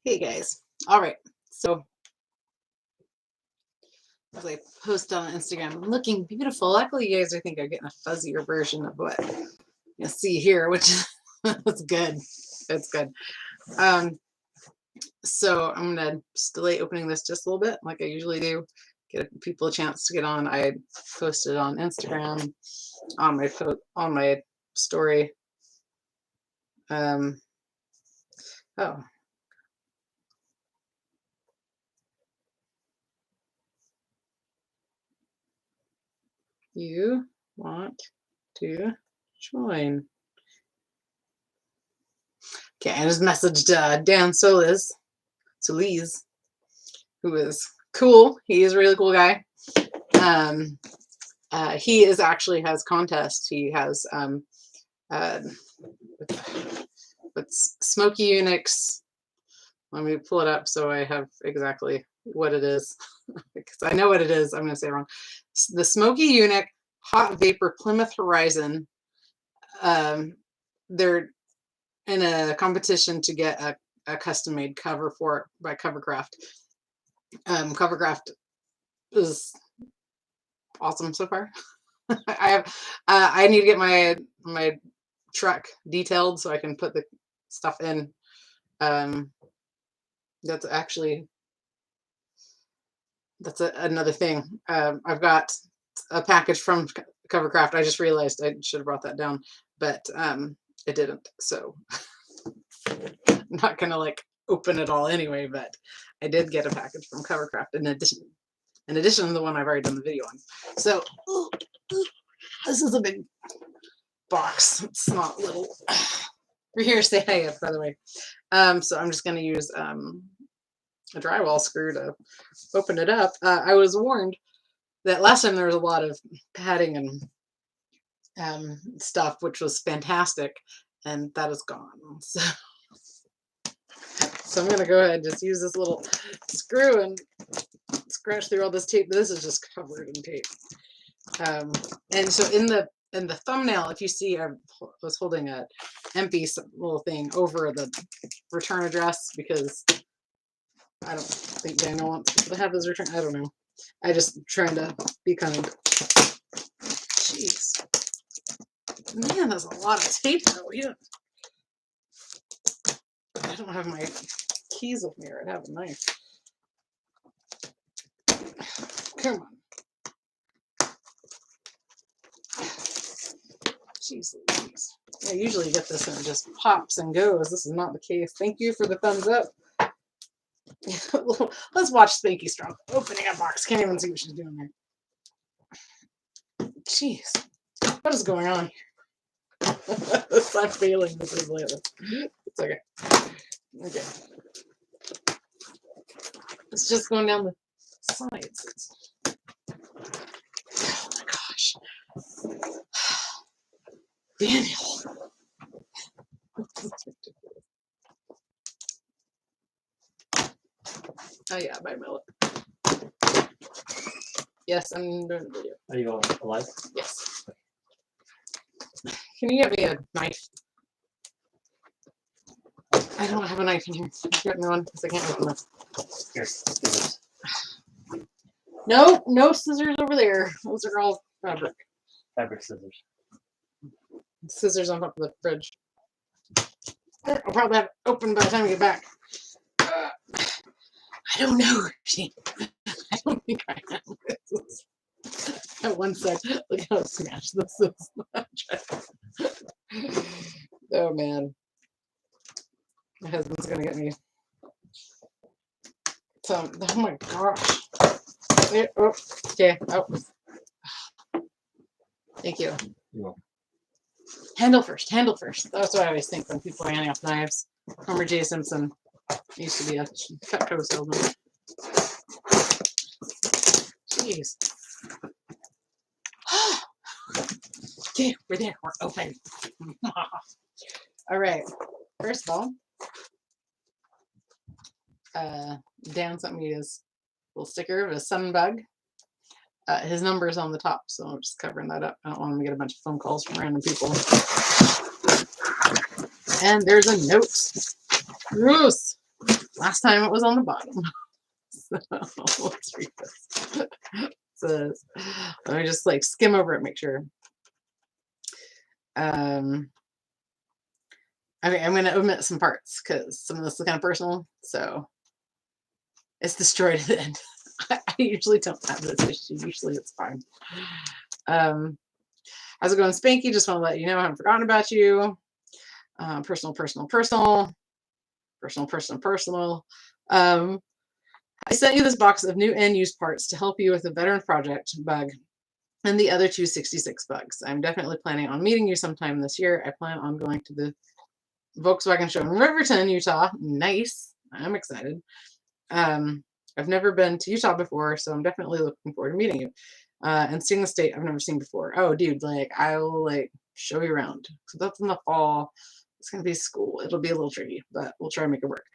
Hey guys. All right. So as I post on Instagram, I'm looking beautiful. Luckily, you guys, I think, are getting a fuzzier version of what you see here, which is that's good. That's good. So I'm gonna just delay opening this just a little bit, like I usually do, get people a chance to get on. I posted on Instagram on my story. Oh. You want to join? Okay, I just messaged Dan Solis, who is cool. He is a really cool guy. He is actually has contests. He has what's Smoky Unix. Let me pull it up so I have exactly what it is because I know what it is. I'm going to say it wrong. The Smoky Unix Hot Vapor Plymouth Horizon. They're in a competition to get a custom made cover for it by Covercraft. Covercraft is awesome so far. I need to get my truck detailed so I can put the stuff in. That's another thing. I've got a package from Covercraft. I just realized I should have brought that down, but it didn't. So I'm not gonna like open it all anyway. But I did get a package from Covercraft in addition to the one I've already done the video on. So this is a big box. It's not little. We're here to say hi, by the way. So I'm just going to use a drywall screw to open it up. I was warned that last time there was a lot of padding and stuff, which was fantastic, and that is gone. So I'm going to go ahead and just use this little screw and scratch through all this tape. This is just covered in tape. And so in the thumbnail, if you see, I was holding a empty little thing over the return address because I don't think Daniel wants to have his return. I don't know. I just trying to be kind of. Jeez, man, that's a lot of tape though. Yeah. I don't have my keys with me, or I'd have a knife. Come on. Jeez Louise. I usually get this and it just pops and goes. This is not the case. Thank you for the thumbs up. Let's watch Spanky Strong opening a box. Can't even see what she's doing there. Jeez. What is going on here? I'm failing this is lately. It's okay. Okay. It's just going down the sides. Oh my gosh. Daniel. Oh yeah, by Millet. Yes, I'm doing a video. Are you going live? Yes. Can you get me a knife? I don't have a knife in here. Get me one because I can't open this. Here's scissors. No, no scissors over there. Those are all fabric. Fabric scissors. Scissors on top of the fridge. I'll probably have it open by the time we get back. I don't know. I don't think I have this. At one sec. Look how smashed this is. Oh man. My husband's gonna get me some. Oh my gosh. Oh, okay. Oh. Thank you. You're welcome. Handle first. Handle first. That's what I always think when people are handing off knives. Homer J. Simpson used to be a Cutco salesman. Jeez. Okay, we're there. We're open. All right. First of all, Dan sent me his little sticker of a sun bug. His number is on the top, so I'm just covering that up. I don't want him to get a bunch of phone calls from random people. And there's a note. Gross. Last time it was on the bottom. So let's read this. So, let me just like skim over it, make sure. I'm going to omit some parts because some of this is kind of personal. So it's destroyed at the end. I usually don't have this issue. Usually it's fine. How's it going, Spanky? Just want to let you know I haven't forgotten about you. Personal. I sent you this box of new and used parts to help you with the veteran project bug and the other 266 bugs. I'm definitely planning on meeting you sometime this year. I plan on going to the Volkswagen show in Riverton, Utah. Nice. I'm excited. I've never been to Utah before, so I'm definitely looking forward to meeting you and seeing the state I've never seen before. Oh, dude, like I will like show you around. So that's in the fall. It's gonna be school. It'll be a little tricky, but we'll try to make it work.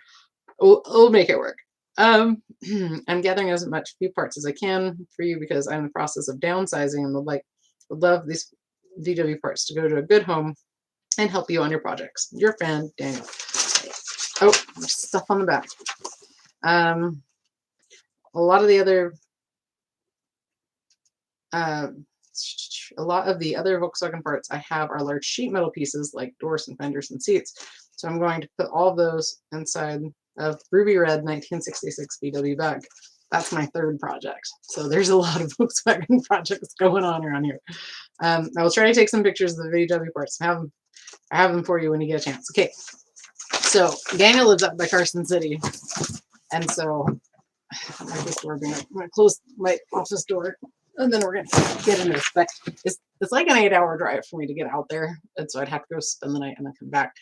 We'll make it work. I'm gathering as much few parts as I can for you because I'm in the process of downsizing and would love these VW parts to go to a good home and help you on your projects. Your fan, Daniel. Oh, there's stuff on the back. A lot of the other Volkswagen parts I have are large sheet metal pieces like doors and fenders and seats. So I'm going to put all of those inside of ruby red 1966 VW bag. That's my third project. So there's a lot of Volkswagen projects going on around here. I will try to take some pictures of the VW parts and have them for you when you get a chance. Okay. So Daniel lives up by Carson City. And so I'm gonna close my office door and then we're gonna get into this. But it's like an 8-hour drive for me to get out there. And so I'd have to go spend the night and then come back.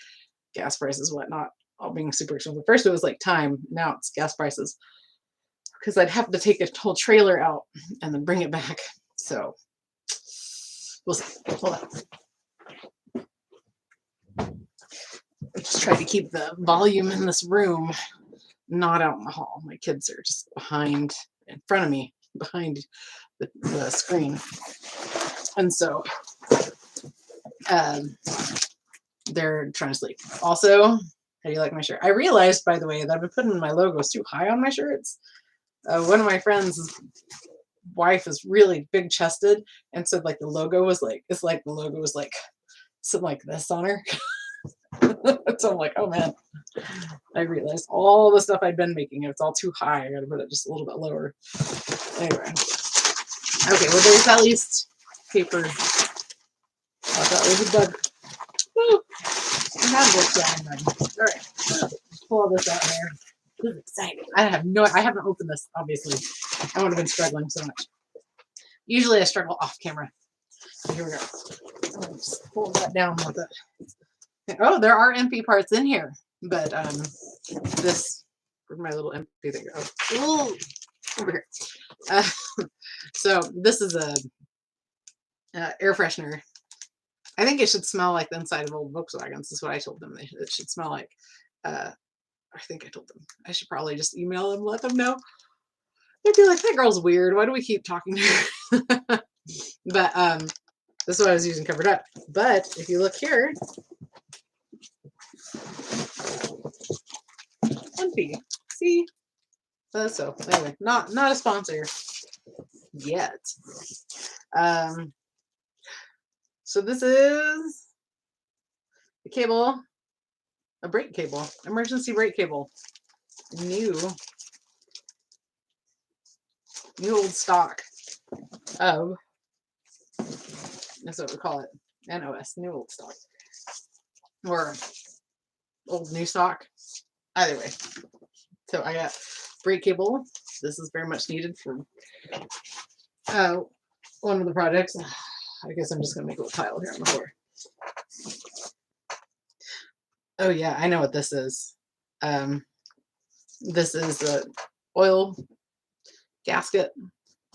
Gas prices, whatnot, all being super expensive. First it was like time, now it's gas prices. Because I'd have to take a whole trailer out and then bring it back. So we'll see. Hold on. I just try to keep the volume in this room not out in the hall. My kids are just in front of me, behind the screen. And so they're trying to sleep. Also, how do you like my shirt? I realized, by the way, that I've been putting my logos too high on my shirts. One of my friends' wife is really big chested, and so like the logo was like, something like this on her. So I'm like, oh man, I realized all the stuff I'd been making, it's all too high. I gotta put it just a little bit lower. Anyway. Okay, well there's at least paper. Oh, that was a bug. Woo! I have this down then. Alright. Pull all this out there. This is exciting. I haven't opened this, obviously. I would have been struggling so much. Usually I struggle off camera. So here we go. I'll just pull that down with it. Oh, there are empty parts in here. But this, where'd my little empty thing go? Ooh, over here. So this is a air freshener. I think it should smell like the inside of old Volkswagens. Is what I told them. It should smell like. I think I told them. I should probably just email them, let them know. They'd be like, "That girl's weird. Why do we keep talking to her?" But this is what I was using covered up. But if you look here, empty. See? So anyway, not a sponsor yet. So this is the cable, a brake cable, emergency brake cable, new old stock of, that's what we call it, NOS, new old stock, or old new stock, either way. So I got brake cable. This is very much needed for one of the projects. I guess I'm just gonna make a little pile here on the floor. Oh yeah, I know what this is. This is the oil gasket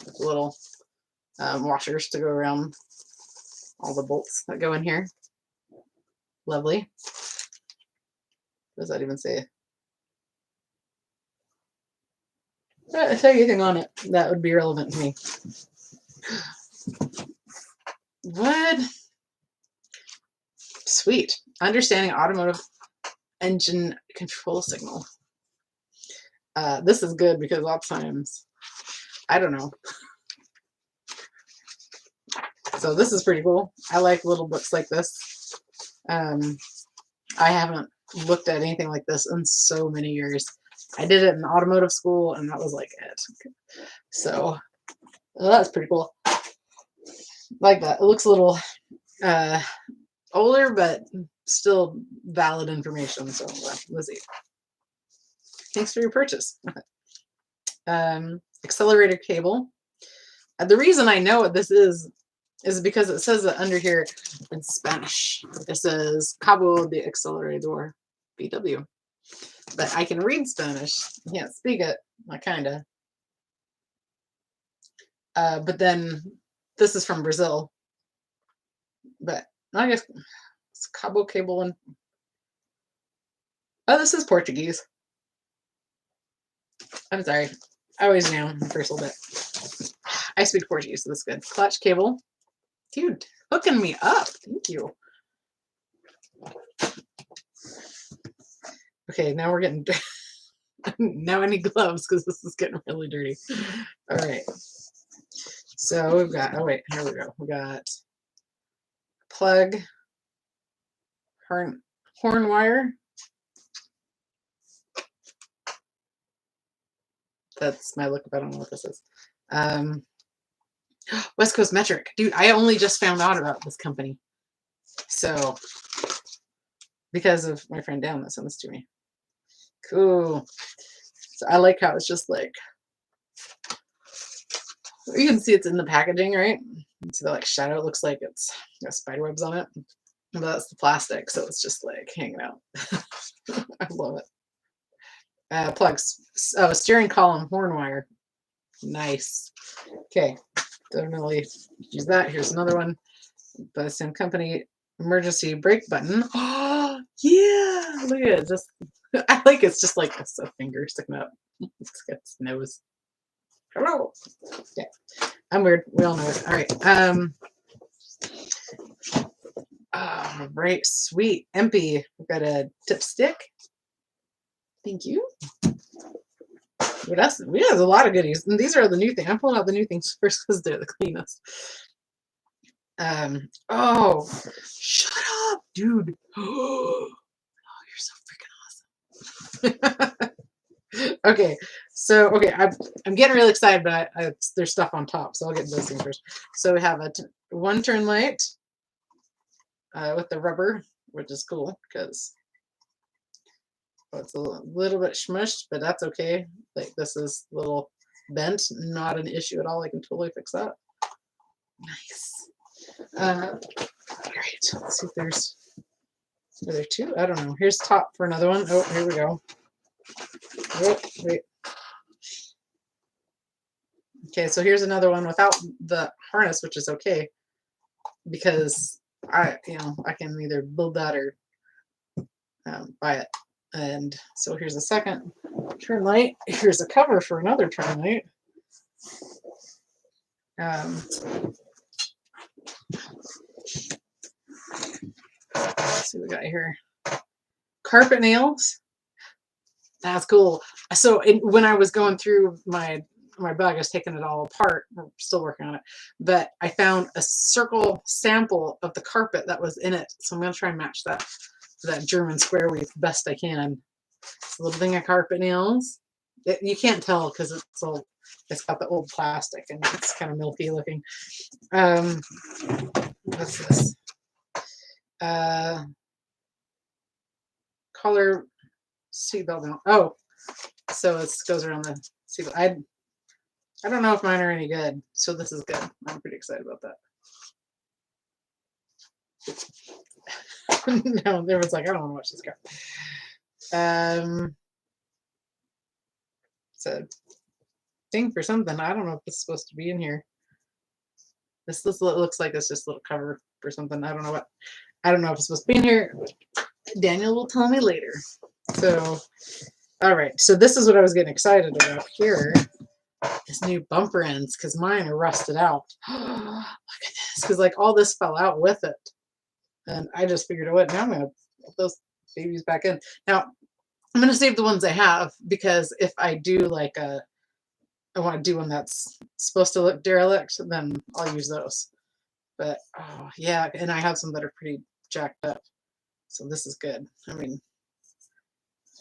with little washers to go around all the bolts that go in here. Lovely. What does that even say? Say anything on it that would be relevant to me. What? Sweet. Understanding automotive engine control signal. This is good because a lot of times, I don't know. So this is pretty cool. I like little books like this. I haven't looked at anything like this in so many years. I did it in automotive school, and that was like it. So well, that's pretty cool. Like that. It looks a little older, but still valid information. So let's see. Thanks for your purchase. Accelerator cable. The reason I know what this is because it says it under here in Spanish. It says Cabo de Acelerador BW. But I can read Spanish. I can't speak it. I kinda. But then this is from Brazil. But I guess it's Cabo cable and oh, this is Portuguese. I'm sorry. I always knew the first little bit. I speak Portuguese, so that's good. Clutch cable. Dude, hooking me up. Thank you. Okay, now we're getting now I need gloves because this is getting really dirty. All right. So we've got, oh wait, here we go. We got plug, horn wire. That's my lookup. I don't know what this is. West Coast Metric. Dude, I only just found out about this company. So, because of my friend Dan that sent this to me. Cool. So I like how it's just like, you can see it's in the packaging, right? You see the like shadow, it looks like it's got spider webs on it. But that's the plastic, so it's just like hanging out. I love it. Plugs. Oh, steering column horn wire. Nice. Okay. Don't really use that. Here's another one by the same company. Emergency brake button. Oh, yeah. Look at it. Just, I like it's just like a finger sticking up. It's got its nose. Hello. Okay. I'm weird. We all know it. All right. Right. Sweet. Empty. We've got a dipstick. Thank you. What else? We have a lot of goodies. And these are the new things. I'm pulling out the new things first because they're the cleanest. Oh, shut up, dude. Oh, you're so freaking awesome. Okay, so okay, I'm getting really excited, but there's stuff on top, so I'll get those things first. So we have a one turn light with the rubber, which is cool because it's a little bit smushed, but that's okay. Like this is a little bent, not an issue at all. I can totally fix that. Nice. All right, let's see if there's, are there two? I don't know. Here's top for another one. Oh, here we go. Oh, wait. Okay, so here's another one without the harness, which is okay because I can either build that or buy it. And so here's a second turn light. Here's a cover for another turn light. Let's see what we got here. Carpet nails. That's cool. So when I was going through my bag, I was taking it all apart. We're still working on it. But I found a circle sample of the carpet that was in it. So I'm going to try and match that German square weave best I can. It's a little thing of carpet nails. You can't tell because it's got the old plastic and it's kind of milky looking. What's this? Collar seatbelt mount. Oh, so it goes around the seatbelt. I don't know if mine are any good, so this is good. I'm pretty excited about that. No, there was like, I don't want to watch this crap. It's a thing for something. I don't know if it's supposed to be in here. This looks like it's just a little cover for something. I don't know what. I don't know if it's supposed to be in here. Daniel will tell me later. So, all right. So this is what I was getting excited about here. This new bumper ends because mine are rusted out. Look at this. Because like all this fell out with it. And I just figured out what. Now I'm going to put those babies back in. Now, I'm gonna save the ones I have because if I do like I want to do one that's supposed to look derelict, then I'll use those. But oh yeah, and I have some that are pretty jacked up. So this is good. I mean,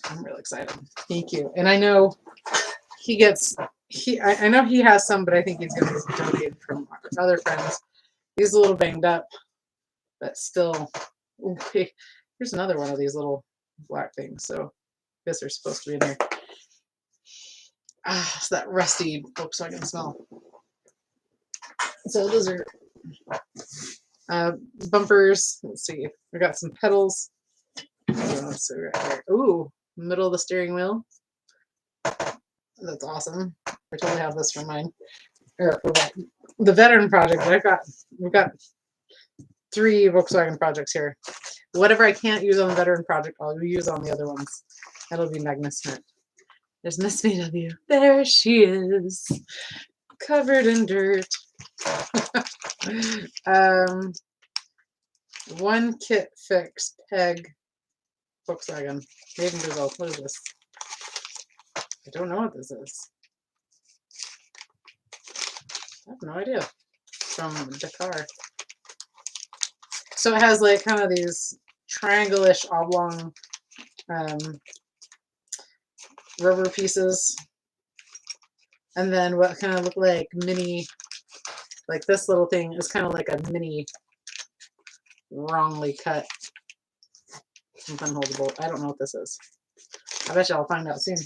I'm really excited. Thank you. And I know he gets I know he has some, but I think he's gonna be donated from other friends. He's a little banged up, but still. Ooh, here's another one of these little black things. So I guess they're supposed to be in there. Ah, it's that rusty Volkswagen smell. So those are bumpers. Let's see. We got some pedals. Let's see right here. Ooh, middle of the steering wheel. That's awesome. I totally have this for mine. Or for the veteran project. We've got 3 Volkswagen projects here. Whatever I can't use on the veteran project, I'll use on the other ones. That'll be magnificent. There's Miss Metabo. There she is, covered in dirt. One kit fix peg Volkswagen. Made in Brazil. What is this? I don't know what this is. I have no idea. From Dakar. So it has like kind of these triangle-ish oblong rubber pieces. And then what kind of look like mini, like this little thing is kind of like a mini wrongly cut unholdable. I don't know what this is. I bet you I'll find out soon.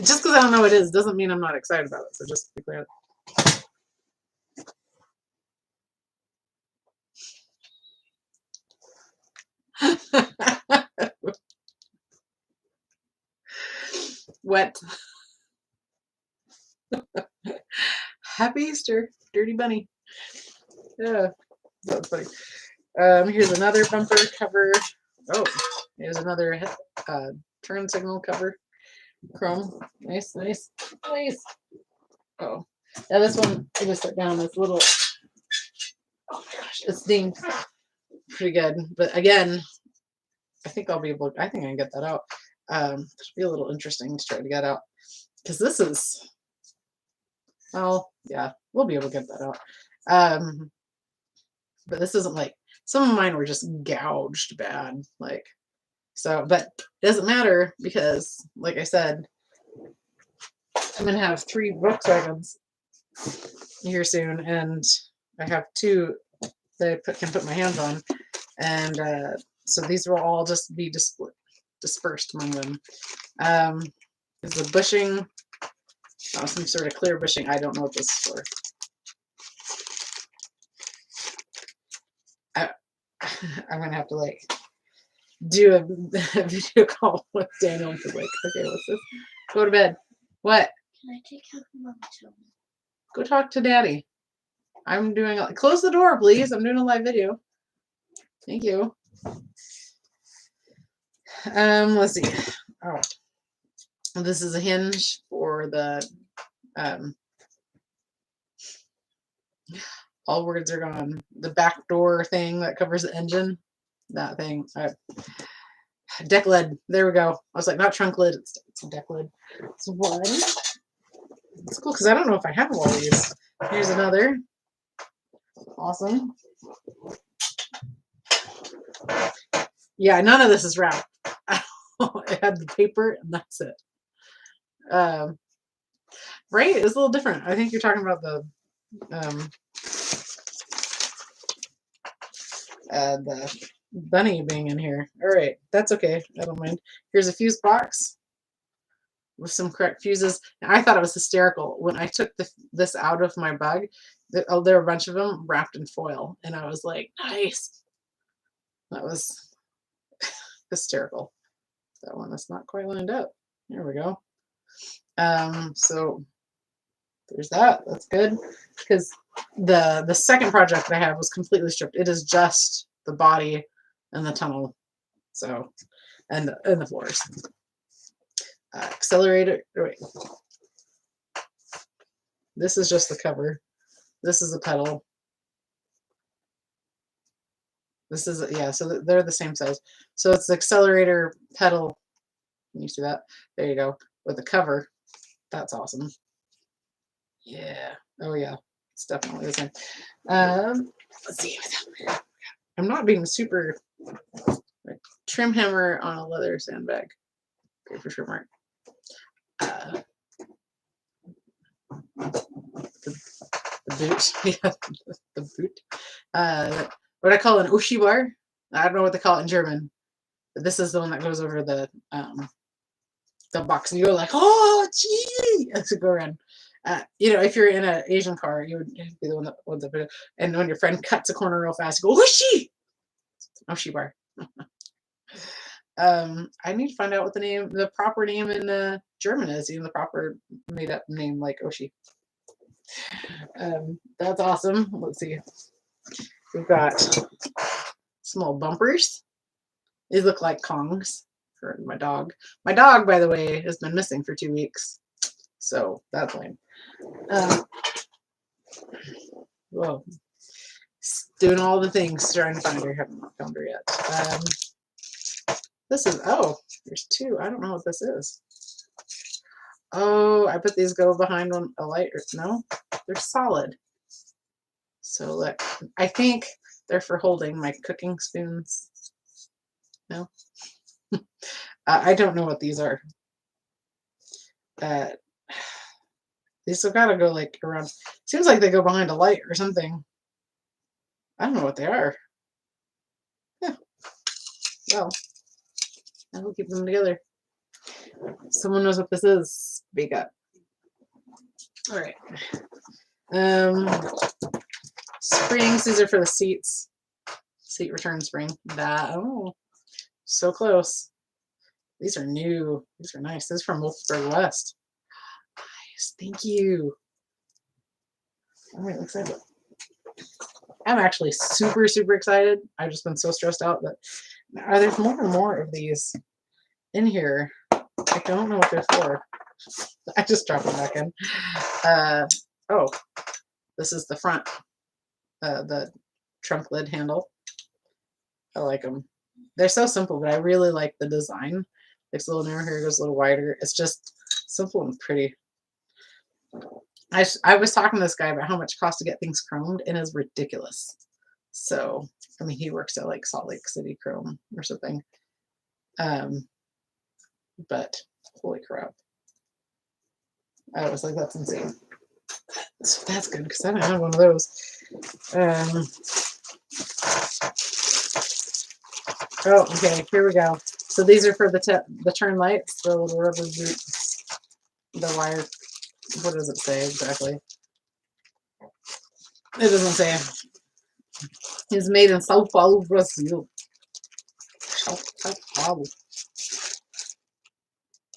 Just because I don't know what it is doesn't mean I'm not excited about it. So just to be clear. Wet. Happy Easter, Dirty Bunny. Yeah, that was funny. Here's another bumper cover. Oh, here's another turn signal cover. Chrome. Nice, nice, nice. Oh, yeah, this one, I just set down this little, oh my gosh, it's dinged pretty good. But again, I think I'll be able, I think I can get that out. It should be a little interesting to try to get out. Because this is, well, yeah, we'll be able to get that out. But this isn't like, some of mine were just gouged bad. Like, so, but it doesn't matter because, like I said, I'm going to have 3 Volkswagens here soon, and I have 2 that I can put my hands on. And so these will all just be dispersed among them. There's the bushing, some sort of clear bushing. I don't know what this is for. I'm going to have to like do a video call with Daniel to like, okay, what's this? Go to bed. What? Can I take out Mama Joe? Go talk to Daddy. I'm doing a, close the door, please. I'm doing a live video. Thank you. Let's see. Oh, this is a hinge for the all words are gone. The back door thing that covers the engine. That thing. Deck lid. There we go. I was like, not trunk lid. It's a deck lid. It's one. It's cool because I don't know if I have all these. Here's another. Awesome. Yeah, none of this is wrapped. It had the paper and that's it. Right? It's a little different. I think you're talking about the bunny being in here. All right, that's okay. I don't mind. Here's a fuse box with some correct fuses. And I thought it was hysterical when I took this out of my bug. There were a bunch of them wrapped in foil, and I was like, nice. That was hysterical. That one is not quite lined up. There we go. So there's that. That's good because the second project that I have was completely stripped. It is just the body and the tunnel. So and the floors. Accelerator. Wait. This is just the cover. This is a pedal. This is, yeah, so they're the same size. So it's the accelerator pedal. Can you see that? There you go. With the cover. That's awesome. Yeah. Oh yeah. It's definitely the same. Let's see. I'm not being super like, trim hammer on a leather sandbag. Okay, for sure, Mark. The boot. Yeah, the boot. What I call an Oshi bar. I don't know what they call it in German. But this is the one that goes over the box, and you go like, oh, gee, as you go around. You know, if you're in an Asian car, you would be the one that owns up. And when your friend cuts a corner real fast, you go, Oshi! Oshi bar. I need to find out what the proper name in German is, even the proper made up name like Oshi. That's awesome. Let's see. We've got small bumpers. These look like Kongs for my dog. My dog, by the way, has been missing for 2 weeks. So that's lame. Whoa. Doing all the things trying to find her. Haven't found her yet. This is, oh, there's two. I don't know what this is. Oh, I bet these go behind a light. No, they're solid. So look, I think they're for holding my cooking spoons. No, I don't know what these are. These have got to go like around. Seems like they go behind a light or something. I don't know what they are. Yeah. Well, I will keep them together. Someone knows what this is. Speak up. All right. Springs. These are for the seats. Seat return spring. Oh, so close. These are new. These are nice. This is from Wolfsburg West. Nice. Thank you. I'm really excited. I'm actually super, super excited. I've just been so stressed out that there's more and more of these in here. I don't know what they're for. I just dropped them back in. Oh, this is the front, the trunk lid handle. I like them. They're so simple, but I really like the design. It's a little narrow here, goes a little wider. It's just simple and pretty. I was talking to this guy about how much it costs to get things chromed, and it's ridiculous. So, I mean, he works at like Salt Lake City Chrome or something. But holy crap. I was like, that's insane. So that's good because I don't have one of those. Oh, okay, here we go. So these are for the turn lights, the little rubber boots, the wire. What does it say exactly? It doesn't say. It's made in Sao Paulo, Brazil. Sao Paulo.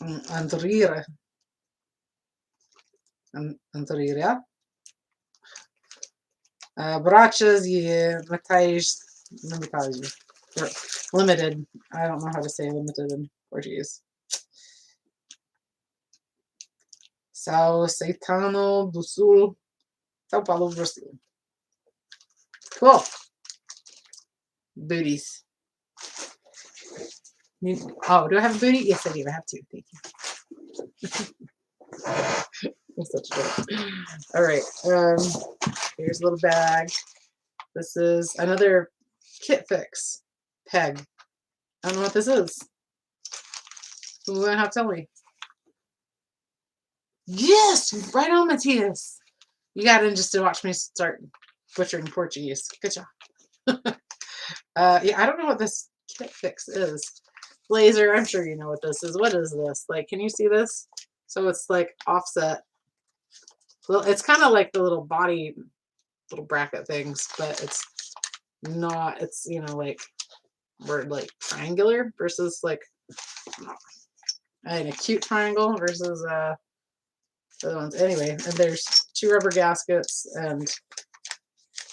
Andrira. Andrira. Brachas e metais. Limited. I don't know how to say limited in Portuguese. São Caetano do Sul, São Paulo, Brazil. Cool. Booties. Oh, do I have a booty? Yes, I do. I have two. Thank you. I'm such a joke. All right. Here's a little bag. This is another kit fix peg. I don't know what this is. Who's gonna have to tell me? Yes, right on, Matthias. You got in just to watch me start butchering Portuguese. Good job. Yeah, I don't know what this kit fix is. Blazer, I'm sure you know what this is. What is this? Like, can you see this? So it's like offset. Well, it's kind of like the little body, little bracket things, but it's not. It's, you know, like we're like triangular versus like an acute triangle versus the other ones. Anyway, and there's 2 rubber gaskets and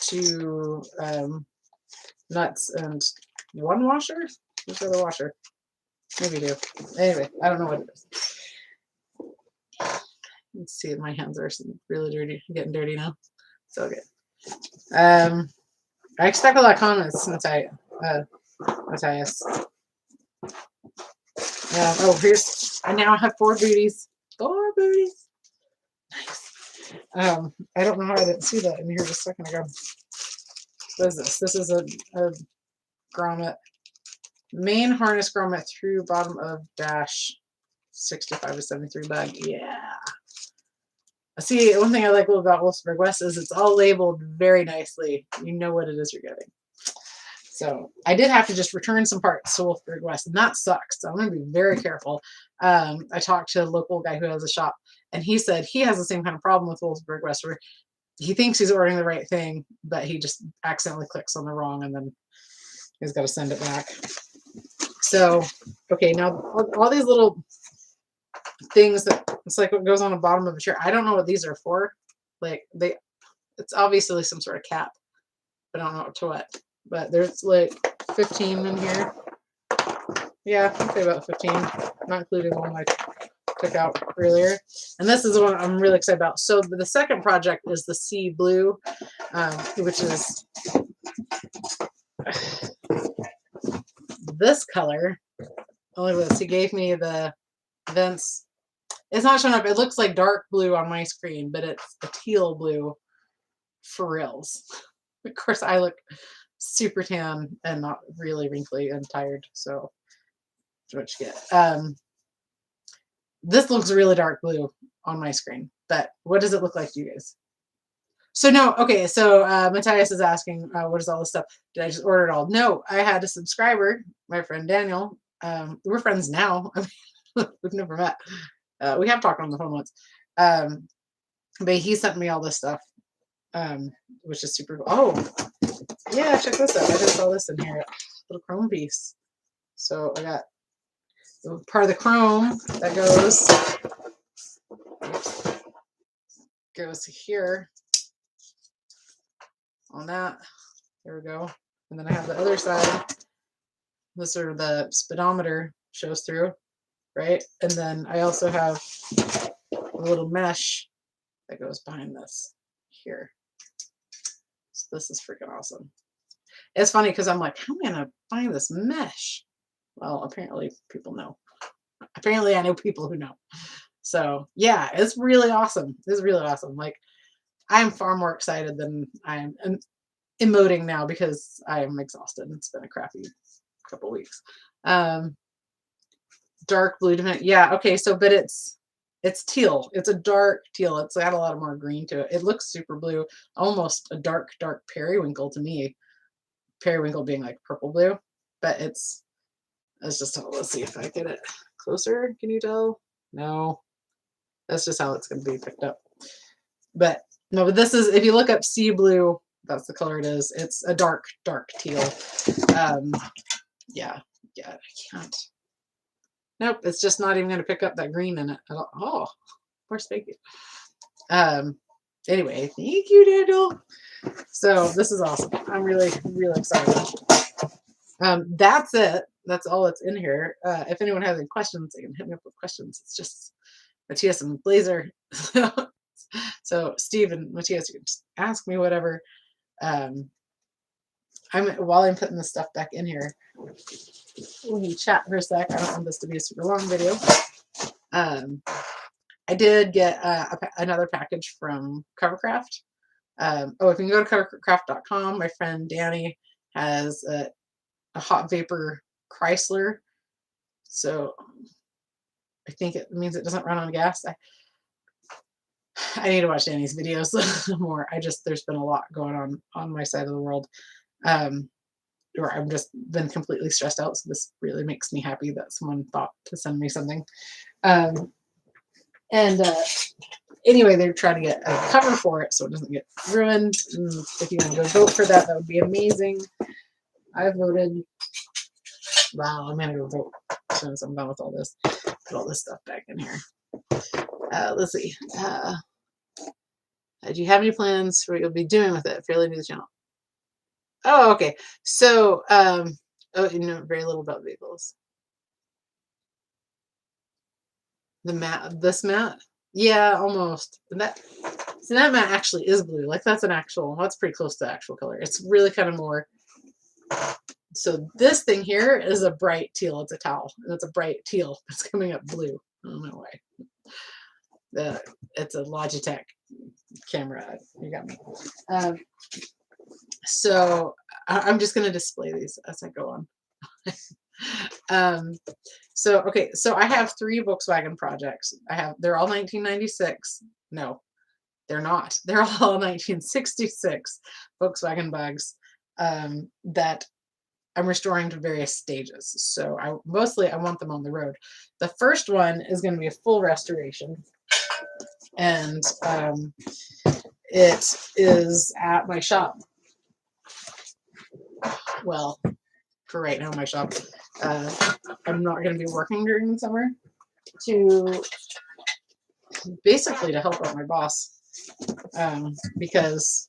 2 nuts and 1 washer. Where's the other washer? Maybe 2. Anyway, I don't know what it is. Let's see, my hands are really dirty, getting dirty now. So good. I expect a lot of comments since I Matthias. Oh, I now have 4 booties. 4 booties. Nice. I don't know how I didn't see that in here just a second ago. What is this? This is a grommet. Main harness grommet through bottom of dash 65 to 73 bag. Yeah. See, one thing I like about Wolfsburg West is it's all labeled very nicely. You know what it is you're getting. So I did have to just return some parts to Wolfsburg West, and that sucks. So I'm going to be very careful. I talked to a local guy who has a shop, and he said he has the same kind of problem with Wolfsburg West, where he thinks he's ordering the right thing, but he just accidentally clicks on the wrong, and then he's got to send it back. So, okay, now all these little things that it's like what goes on the bottom of a chair. I don't know what these are for. Like it's obviously some sort of cap, but I don't know to what. But there's like 15 in here. Yeah, I'd say about 15, not including the one I took out earlier. And this is the one I'm really excited about. So the second project is the sea blue, which is this color. Oh, look at this. He gave me the vents. It's not showing up. It looks like dark blue on my screen, but it's a teal blue for reals. Of course, I look super tan and not really wrinkly and tired, so that's what you get. This looks really dark blue on my screen, but what does it look like to you guys? So no, okay, so Matthias is asking, what is all this stuff? Did I just order it all? No, I had a subscriber, my friend Daniel. We're friends now. I mean, we've never met. We have talked on the phone once. But he sent me all this stuff, which is super cool. Oh, yeah, check this out. I just saw this in here. Little chrome piece. So I got part of the chrome that goes here on that. There we go. And then I have the other side. This is the speedometer shows through, right? And then I also have a little mesh that goes behind this here. So this is freaking awesome. It's funny because I'm like, how am I gonna find this mesh? Well, apparently people know. Apparently I know people who know. So yeah, it's really awesome. It's really awesome. Like I'm far more excited than I'm emoting now because I am exhausted. It's been a crappy couple weeks. Dark blue, yeah, okay, so but it's teal. It's a dark teal. It's got a lot more green to it. It looks super blue, almost a dark periwinkle to me. Periwinkle being like purple blue, but it's just how, let's see if I get it closer. Can you tell? No, that's just how it's going to be picked up. But no, but this is, if you look up sea blue, that's the color it is. It's a dark teal. Yeah, I can't. Nope, it's just not even going to pick up that green in it at all. Oh, where's Spaghetti? Anyway, thank you, Daniel. So this is awesome. I'm really excited. That's it. That's all that's in here. If anyone has any questions, they can hit me up with questions. It's just Matthias and Blazer. So Steve and Matthias, you can just ask me whatever. While I'm putting this stuff back in here, when you chat for a sec, I don't want this to be a super long video. I did get another package from Covercraft. If you can go to covercraft.com, my friend Danny has a hot vapor Chrysler. So I think it means it doesn't run on gas. I need to watch Danny's videos more. There's been a lot going on my side of the world. Where I've just been completely stressed out. So this really makes me happy that someone thought to send me something. Anyway, they're trying to get a cover for it so it doesn't get ruined. And if you want to go vote for that, that would be amazing. I voted. Wow, I'm gonna go vote as soon as I'm done with all this. Put all this stuff back in here. Let's see. Do you have any plans for what you'll be doing with it? Fairly new to the channel. Oh, okay. So, you know very little about vehicles. The mat, this mat? Yeah, almost. That mat actually is blue. Like that's pretty close to the actual color. It's really kind of more So this thing here is a bright teal. It's a towel, and it's a bright teal. It's coming up blue. I don't know why. It's a Logitech camera. You got me. So I'm just going to display these as I go on. So I have 3 Volkswagen projects. They're all 1996. No, they're not. They're all 1966 Volkswagen bugs that I'm restoring to various stages. So I want them on the road. The first one is going to be a full restoration, and it is at my shop. Well, for right now, my shop. I'm not going to be working during the summer to basically to help out my boss because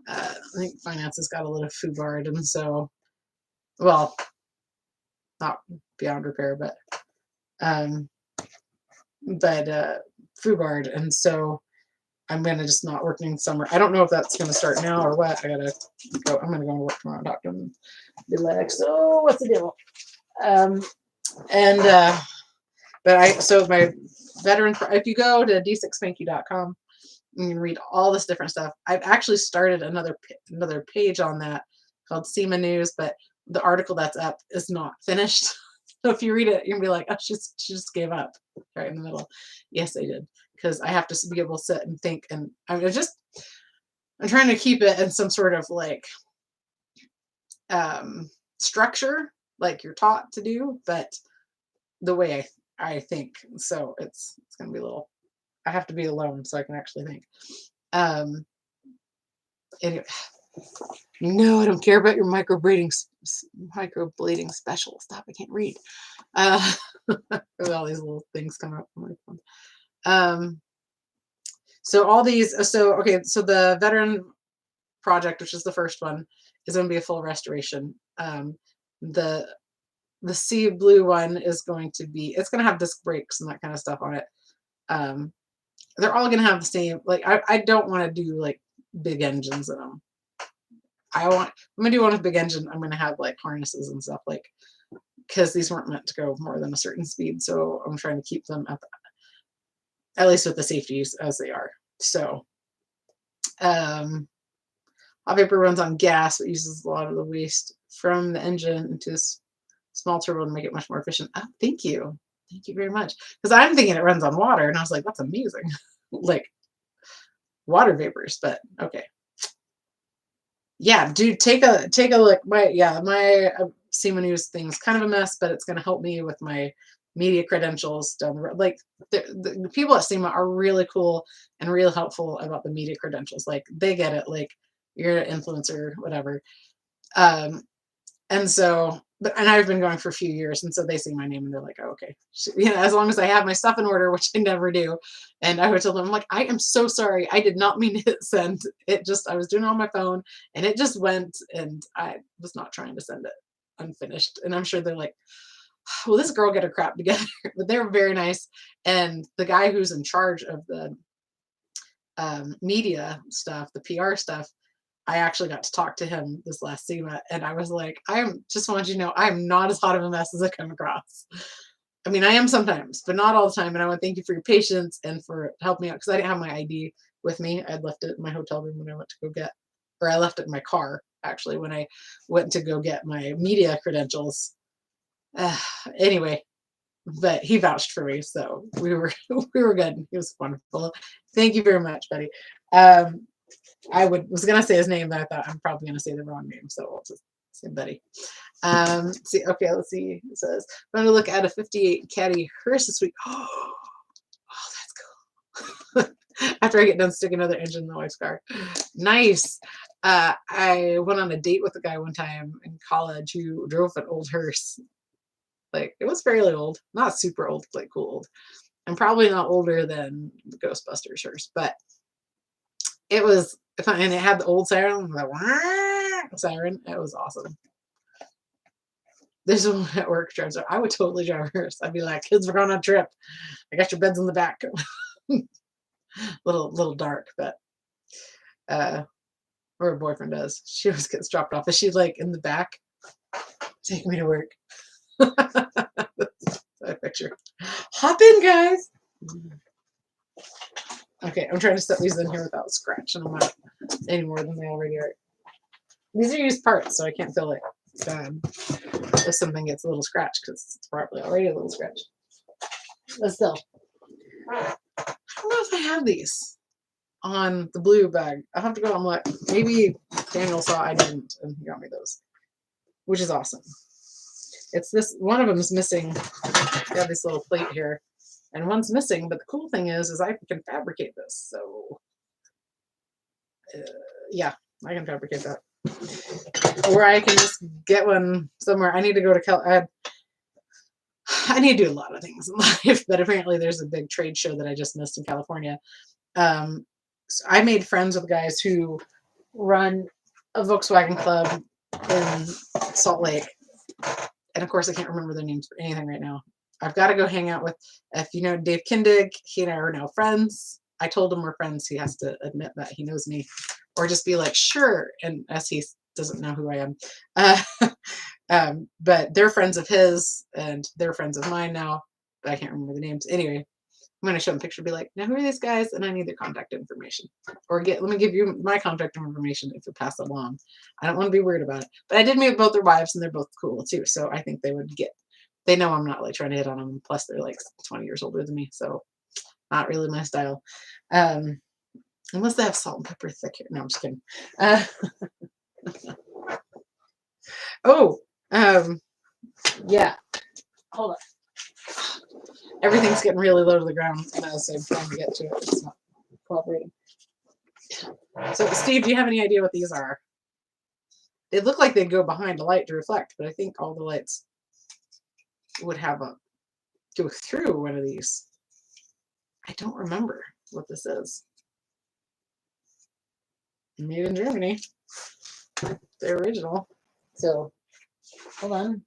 I think finance has got a little foobarred, and so, well, not beyond repair, but foobarred, and so I'm gonna just not work in summer. I don't know if that's gonna start now or what. I'm gonna go to work tomorrow and talk to him and be like, so what's the deal? So my veteran, if you go to d6spanky.com, you can read all this different stuff. I've actually started another page on that called SEMA News, but the article that's up is not finished. So if you read it, you'll be like, oh, she just gave up right in the middle. Yes, I did, because I have to be able to sit and think, and I'm trying to keep it in some sort of like structure, like you're taught to do, but the way I think. So it's gonna be a little. I have to be alone so I can actually think. Anyway, no, I don't care about your microblading special. Stop! I can't read. All these little things come up on my phone. So all these. So okay. So the veteran project, which is the first one, is going to be a full restoration. The sea blue one is going to be. It's going to have disc brakes and that kind of stuff on it. They're all going to have the same. Like I don't want to do like big engines in them. I'm gonna do one with big engine. I'm gonna have like harnesses and stuff, like, because these weren't meant to go more than a certain speed. So I'm trying to keep them at least with the safeties as they are. So hot vapor runs on gas, but uses a lot of the waste from the engine into this small turbo to make it much more efficient. Oh, thank you very much. Because I'm thinking it runs on water, and I was like, that's amazing, like water vapors. But okay. Yeah, dude, take a look. My SEMA News thing's kind of a mess, but it's going to help me with my media credentials down the road. Like the people at SEMA are really cool and really helpful about the media credentials. Like they get it. Like you're an influencer, whatever. And so, and I've been going for a few years, and so they see my name and they're like, oh, okay, as long as I have my stuff in order, which I never do. And I would tell them, I'm like, I am so sorry. I did not mean to hit send. I was doing it on my phone and it just went, and I was not trying to send it unfinished. And I'm sure they're like, well, this girl get her crap together. But they were very nice. And the guy who's in charge of the media stuff, the PR stuff, I actually got to talk to him this last SEMA, and I was like, just want you to know, I'm not as hot of a mess as I come across. I mean, I am sometimes, but not all the time. And I want to thank you for your patience and for helping me out, because I didn't have my ID with me. I'd left it in my hotel room when I went to go get, or I left it in my car, actually, when I went to go get my media credentials. Anyway, but he vouched for me, so we were good. He was wonderful. Thank you very much, buddy. I was gonna say his name, but I thought I'm probably gonna say the wrong name, so I'll just say Buddy. See, okay, let's see. It says I'm gonna look at a 58 Caddy hearse this week. Oh, that's cool. After I get done sticking another engine in the wife's car. Nice. I went on a date with a guy one time in college who drove an old hearse. Like, it was fairly old, not super old, like cool old. I'm probably not older than the Ghostbusters hearse, but it was fun, and it had the old siren, the siren. It was awesome. There's one at work drives. I would totally drive a hearse. I'd be like, kids, we're going on a trip. I got your beds in the back. little dark, but or her boyfriend does. She always gets dropped off. Is she like in the back Take me to work. That picture. Hop in, guys. Okay, I'm trying to set these in here without scratching them out any more than they already are. These are used parts, so I can't feel it bad if something gets a little scratched because it's probably already a little scratched. But still, I don't know if I have these on the blue bag. I'll have to go and look. Maybe Daniel saw I didn't and he got me those, which is awesome. It's this, one of them is missing. Got this little plate here and one's missing, but the cool thing is I can fabricate this. So yeah, I can fabricate that. Or I can just get one somewhere. I need to go to I need to do a lot of things in life, but apparently there's a big trade show that I just missed in California. So I made friends with guys who run a Volkswagen club in Salt Lake. And of course, I can't remember their names for anything right now. I've got to go hang out with, if you know Dave Kindig, he and I are now friends. I told him we're friends. He has to admit that he knows me, or just be like, sure. And as he doesn't know who I am. But they're friends of his and they're friends of mine now. But I can't remember the names. Anyway, I'm going to show them a picture and be like, now who are these guys? And I need their contact information. Or let me give you my contact information if you pass it along. I don't want to be weird about it. But I did meet both their wives and they're both cool too. So I think they would they know I'm not like trying to hit on them. Plus they're like 20 years older than me. So not really my style. Unless they have salt and pepper thick here. No, I'm just kidding. Yeah. Hold on. Everything's getting really low to the ground as I'm trying to get to it. It's not cooperating. So, Steve, do you have any idea what these are? They look like they'd go behind a light to reflect, but I think all the lights would have go through one of these. I don't remember what this is. Made in Germany. The original. So, hold on.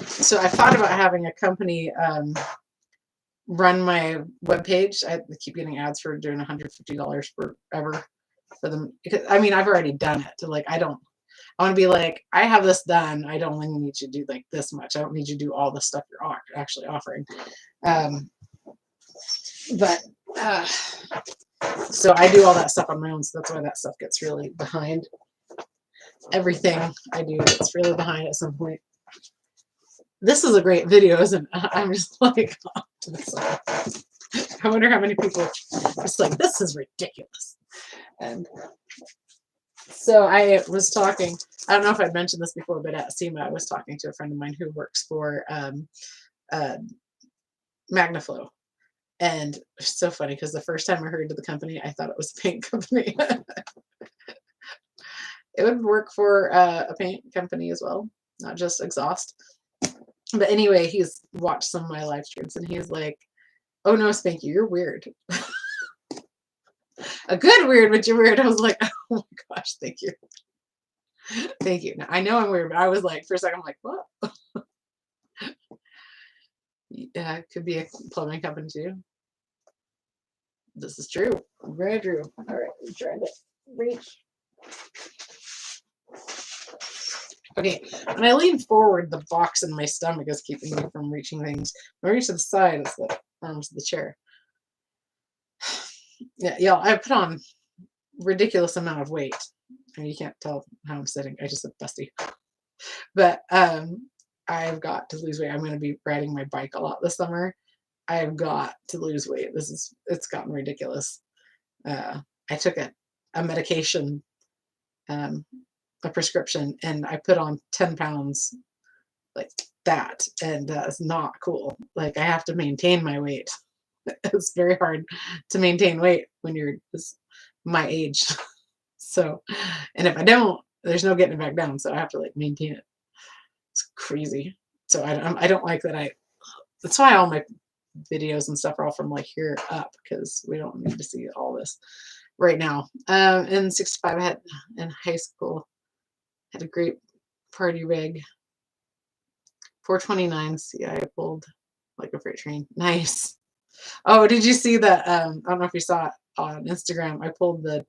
So I thought about having a company run my webpage. I keep getting ads for doing $150 forever for them. Because, I mean, I've already done it. To like, I want to be like, I have this done. I don't really need you to do like this much. I don't need you to do all the stuff you're actually offering. So I do all that stuff on my own. So that's why that stuff gets really behind. Everything I do gets really behind at some point. This is a great video, isn't it? I'm just like, off to the side. I wonder how many people are just like, this is ridiculous. And so I was talking, I don't know if I'd mentioned this before, but at SEMA, I was talking to a friend of mine who works for Magnaflow. And it's so funny because the first time I heard of the company, I thought it was a paint company. It would work for a paint company as well, not just exhaust. But anyway, he's watched some of my live streams and he's like, oh no, Spanky, you're weird. A good weird, but you're weird. I was like, oh my gosh, thank you. Thank you. Now, I know I'm weird, but I was like, for a second, I'm like, what? Yeah, it could be a plumbing company too. This is true. Very true. All right, I'm trying to reach. Okay, when I lean forward, the box in my stomach is keeping me from reaching things. When I reach to the side, it's the arms of the chair. Yeah, I put on ridiculous amount of weight. And you can't tell how I'm sitting. I just said busty. But I've got to lose weight. I'm going to be riding my bike a lot this summer. I've got to lose weight. It's gotten ridiculous. I took a medication, a prescription, and I put on 10 pounds like that, and it's not cool. Like, I have to maintain my weight. It's very hard to maintain weight when you're my age. So, and if I don't, there's no getting it back down. So I have to like maintain it. It's crazy. So I don't like that. That's why all my videos and stuff are all from like here up, because we don't need to see all this right now. In 65, I had in high school, had a great party rig. 429 CI, I pulled like a freight train. Nice. Oh, did you see that? I don't know if you saw it on Instagram. I pulled the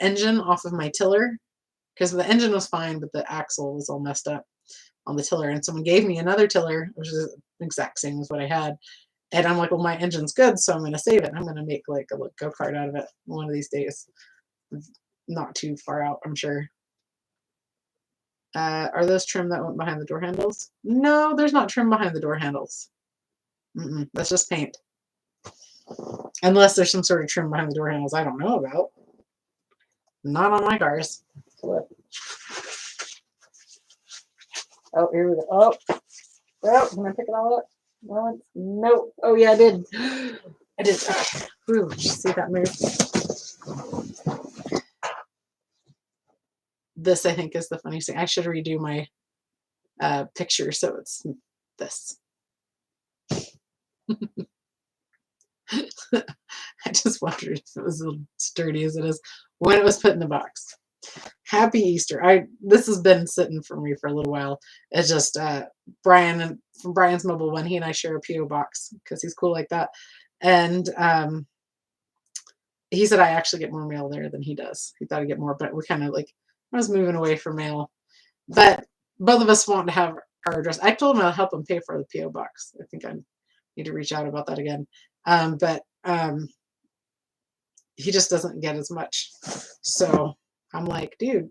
engine off of my tiller because the engine was fine, but the axle was all messed up on the tiller. And someone gave me another tiller, which is the exact same as what I had. And I'm like, well, my engine's good, so I'm going to save it. I'm going to make like a go-kart out of it one of these days. Not too far out, I'm sure. Are those trim that went behind the door handles? No, there's not trim behind the door handles. That's just paint. Unless there's some sort of trim behind the door handles I don't know about. Not on my cars. What? Oh, here we go. Oh, can I pick it all up? No, nope. Oh yeah, I did. I did. Ooh, did you see that move? This, I think, is the funniest thing. I should redo my picture so it's this. I just wondered if it was as sturdy as it is when it was put in the box. Happy Easter. This has been sitting for me for a little while. It's just Brian, and from Brian's Mobile One, he and I share a PO box because he's cool like that. And he said I actually get more mail there than he does. He thought I'd get more, but we're kind of like, I was moving away from mail. But both of us want to have our address. I told him I'll help him pay for the PO box. I think I need to reach out about that again. But he just doesn't get as much. So I'm like, dude,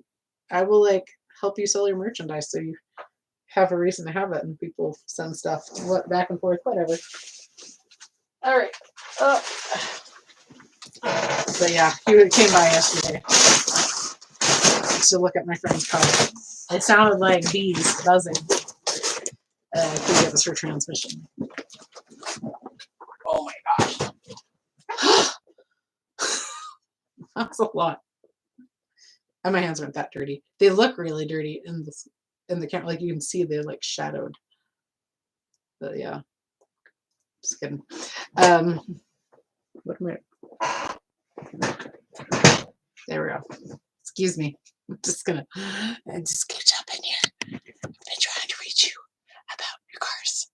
I will like help you sell your merchandise so you have a reason to have it, and people send stuff back and forth, whatever. All right. So yeah, he came by yesterday to look at my friend's car. It sounded like bees buzzing. Could get this for transmission. Oh my gosh. That's a lot. And my hands aren't that dirty. They look really dirty in the camera. Like you can see they're like shadowed. But yeah. Just kidding. What am I? There we go. Excuse me. I'm just gonna scooch up in here. I've been trying to reach you about your car's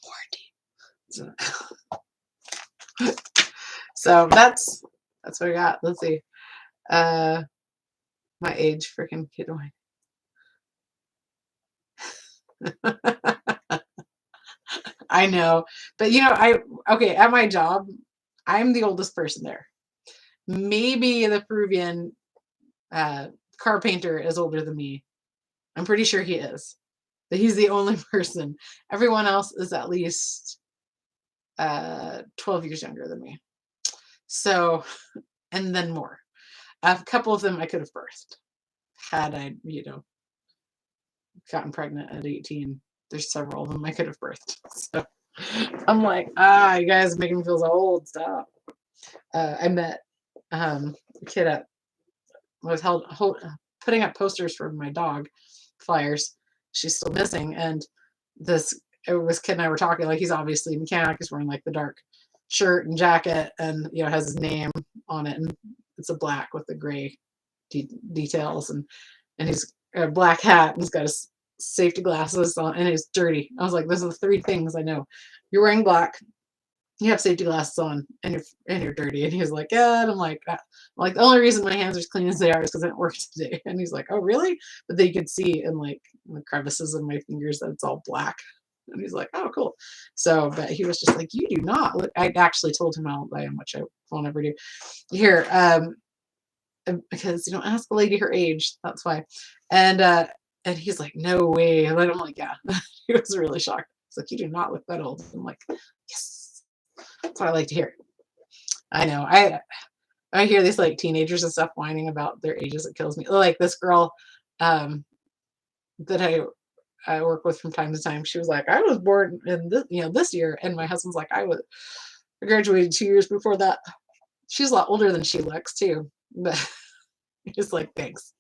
warranty. So that's what I got. Let's see. My age, freaking kid. I know, but you know, at my job, I'm the oldest person there. Maybe the Peruvian car painter is older than me. I'm pretty sure he is, but he's the only person. Everyone else is at least 12 years younger than me. So, and then more. A couple of them I could have birthed had I, gotten pregnant at 18. There's several of them I could have birthed. So I'm like, you guys are making me feel so old. Stop. I met a kid was putting up posters for my dog, flyers. She's still missing, and this kid and I were talking. Like, he's obviously a mechanic. He's wearing like the dark shirt and jacket, and has his name on it, and it's a black with the gray details, and he's a black hat, and he's got his safety glasses on, and he's dirty. I was like, those are the three things I know. You're wearing black, you have safety glasses on, and you're dirty. And he was like, yeah. And I'm like, the only reason my hands are as clean as they are is because I didn't work today. And he's like, oh really? But then you could see in like the crevices of my fingers that it's all black. And he's like, oh cool. So, but he was just like, you do not look. I actually told him how I am, which I won't ever do here, because ask a lady her age. That's why. And he's like, no way. And I'm like, yeah. He was really shocked. He's like, you do not look that old. I'm like, yes. That's what I like to hear. I know. I hear these like teenagers and stuff whining about their ages. It kills me. Like this girl that I work with from time to time. She was like, I was born in this year, and my husband's like, I graduated 2 years before that. She's a lot older than she looks too. But just like, thanks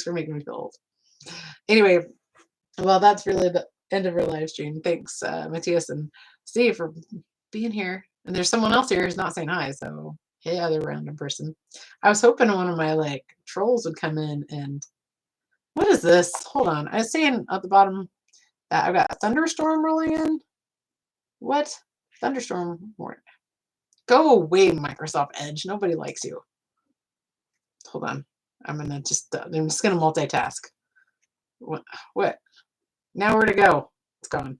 for making me feel old. Anyway, well, that's really the end of our live stream. Thanks, Matthias and Steve, for being here. And there's someone else here who's not saying hi, so hey, other random person. I was hoping one of my like trolls would come in. And what is this? Hold on. I was saying at the bottom that I've got a thunderstorm rolling in. What? Thunderstorm warning. Go away, Microsoft Edge. Nobody likes you. Hold on. I'm just gonna multitask. What? Now where to go? It's gone.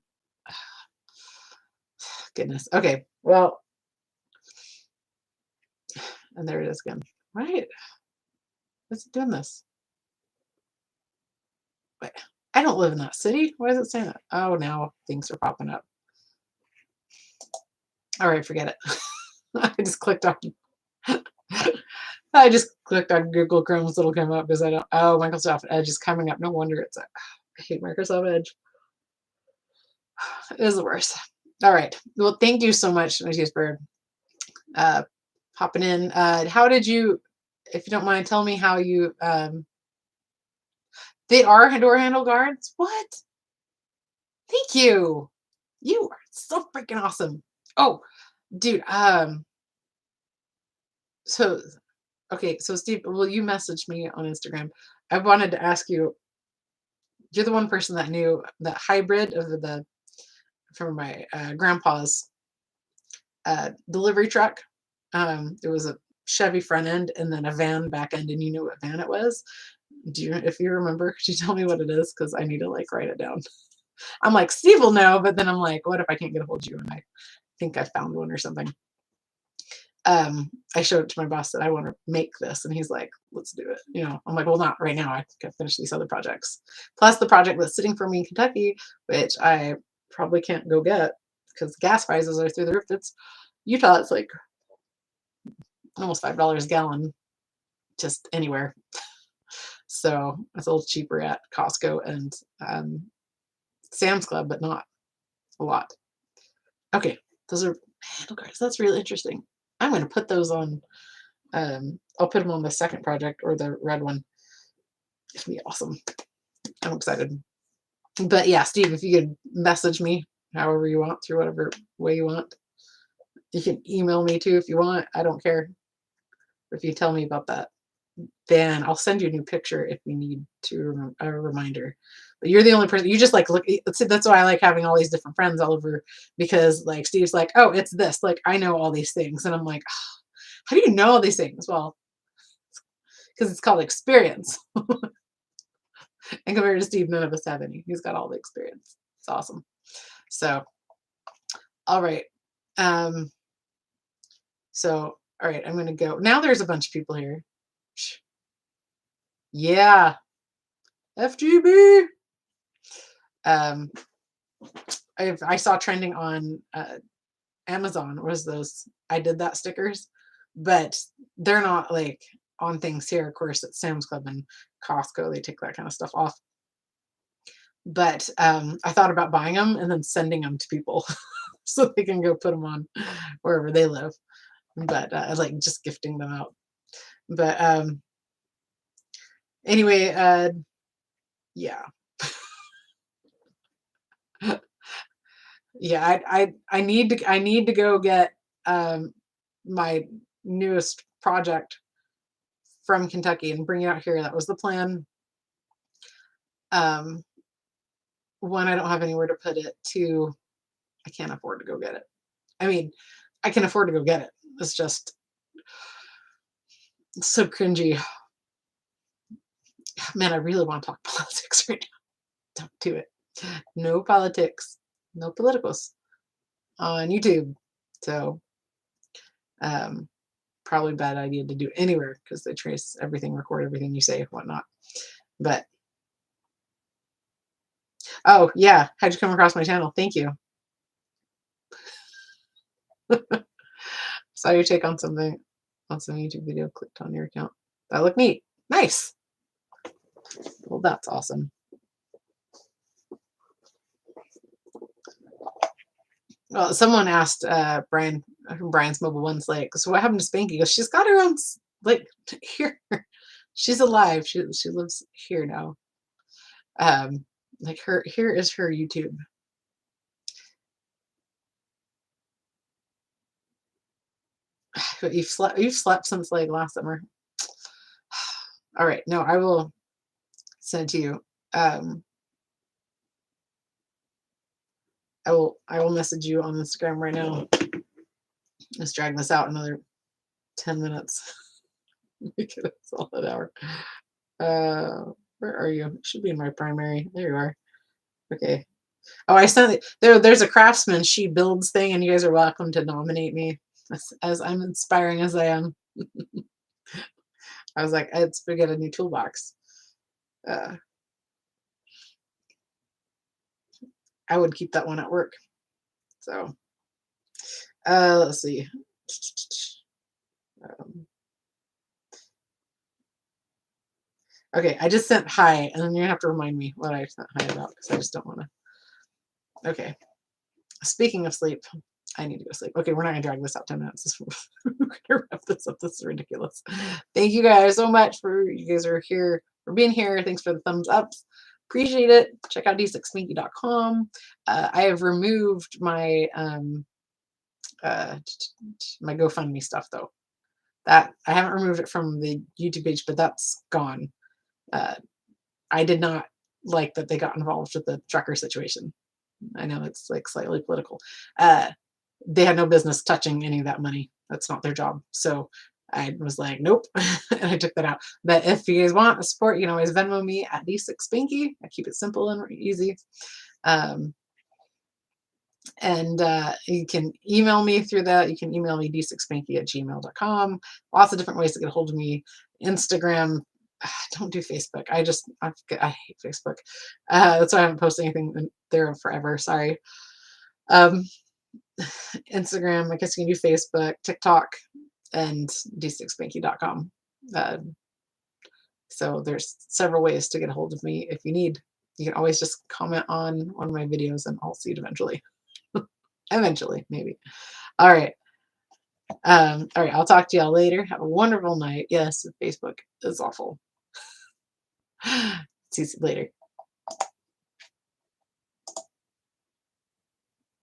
Goodness. Okay. Well, and there it is again. Right? What's it doing this? Wait, I don't live in that city. Why is it saying that? Oh, now things are popping up. All right, forget it. I just clicked on. I just clicked on Google Chrome, so it'll come up because I don't. Oh, Microsoft Edge is coming up. No wonder it's. I hate Microsoft Edge. It is the worst. All right. Well, thank you so much, Matthews Bird, popping in. How did you, if you don't mind, tell me how you. They are door handle guards. What? Thank you. You are so freaking awesome. Oh, dude. So, okay. So, Steve, will you message me on Instagram? I wanted to ask you. You're the one person that knew that hybrid of the from my grandpa's delivery truck. It was a Chevy front end and then a van back end, and you knew what van it was. If you remember, could you tell me what it is? Because I need to like write it down. I'm like, Steve will know, but then I'm like, what if I can't get a hold of you and I think I found one or something? I showed it to my boss that I want to make this, and he's like, let's do it. You know, I'm like, well, not right now. I got to finish these other projects. Plus the project that's sitting for me in Kentucky, which I probably can't go get because gas prices are through the roof. It's Utah, it's like almost $5 a gallon just anywhere. So it's a little cheaper at Costco and Sam's Club, but not a lot. Okay, those are handle guards. That's really interesting. I'm going to put those on. I'll put them on the second project or the red one. It'll be awesome. I'm excited. But yeah, Steve, if you could message me however you want, through whatever way you want. You can email me too if you want. I don't care. If you tell me about that, then I'll send you a new picture if we need to a reminder. But you're the only person. You just like look. That's why I like having all these different friends all over, because like Steve's like, oh, it's this. Like I know all these things, and I'm like, oh, how do you know all these things? Well, because it's called experience. And compared to Steve, none of us have any. He's got all the experience. It's awesome. So, all right. So, all right, I'm going to go. Now there's a bunch of people here. Yeah. FGB. I saw trending on Amazon was those I did that stickers, but they're not like on things here. Of course, at Sam's Club and Costco, they take that kind of stuff off. But I thought about buying them and then sending them to people so they can go put them on wherever they live. But like just gifting them out. But anyway, yeah. Yeah, I need to go get my newest project from Kentucky and bring it out here. That was the plan. One, I don't have anywhere to put it. Two, I can't afford to go get it. I mean, I can afford to go get it. It's just so cringy. Man, I really want to talk politics right now. Don't do it. No politics. No politicals on YouTube. So probably a bad idea to do anywhere because they trace everything, record everything you say, whatnot. But oh yeah, how'd you come across my channel? Thank you. Saw your take on something on some YouTube video, clicked on your account. That looked neat. Nice. Well, that's awesome. Well, someone asked Brian from Brian's Mobile One's like, so what happened to Spanky? He goes, she's got her own like here. She's alive. She lives here now. Like here is her YouTube. You've slept since like last summer. All right, no, I will send it to you. I will message you on Instagram right now. Let's drag this out another 10 minutes. Make it a solid hour. Where are you? You should be in my primary. There you are. Okay. Oh, I sent it. There's a Craftsman She Builds thing, and you guys are welcome to nominate me as I'm inspiring as I am. I was like, let's get a new toolbox. I would keep that one at work. So, let's see. Okay, I just sent hi, and then you have to remind me what I sent hi about because I just don't want to. Okay. Speaking of sleep, I need to go sleep. Okay, we're not gonna drag this out 10 minutes. We're gonna wrap this up. This is ridiculous. Thank you guys so much for you guys are here for being here. Thanks for the thumbs ups. Appreciate it. Check out d6minky.com. I have removed my my GoFundMe stuff though. That I haven't removed it from the YouTube page, but that's gone. I did not like that they got involved with the trucker situation. I know it's like slightly political. They had no business touching any of that money. That's not their job. So I was like, nope, and I took that out. But if you guys want support, you can always Venmo me at d6spinky. I keep it simple and easy. And you can email me through that. You can email me d6spinky@gmail.com. Lots of different ways to get a hold of me. Instagram. Don't do Facebook. I hate Facebook. That's why I haven't posted anything there forever. Sorry. Instagram. I guess you can do Facebook, TikTok, and d6spinky.com. So there's several ways to get a hold of me if you need. You can always just comment on one of my videos and I'll see it eventually. Eventually, maybe. All right. All right. I'll talk to y'all later. Have a wonderful night. Yes, Facebook is awful. See you later.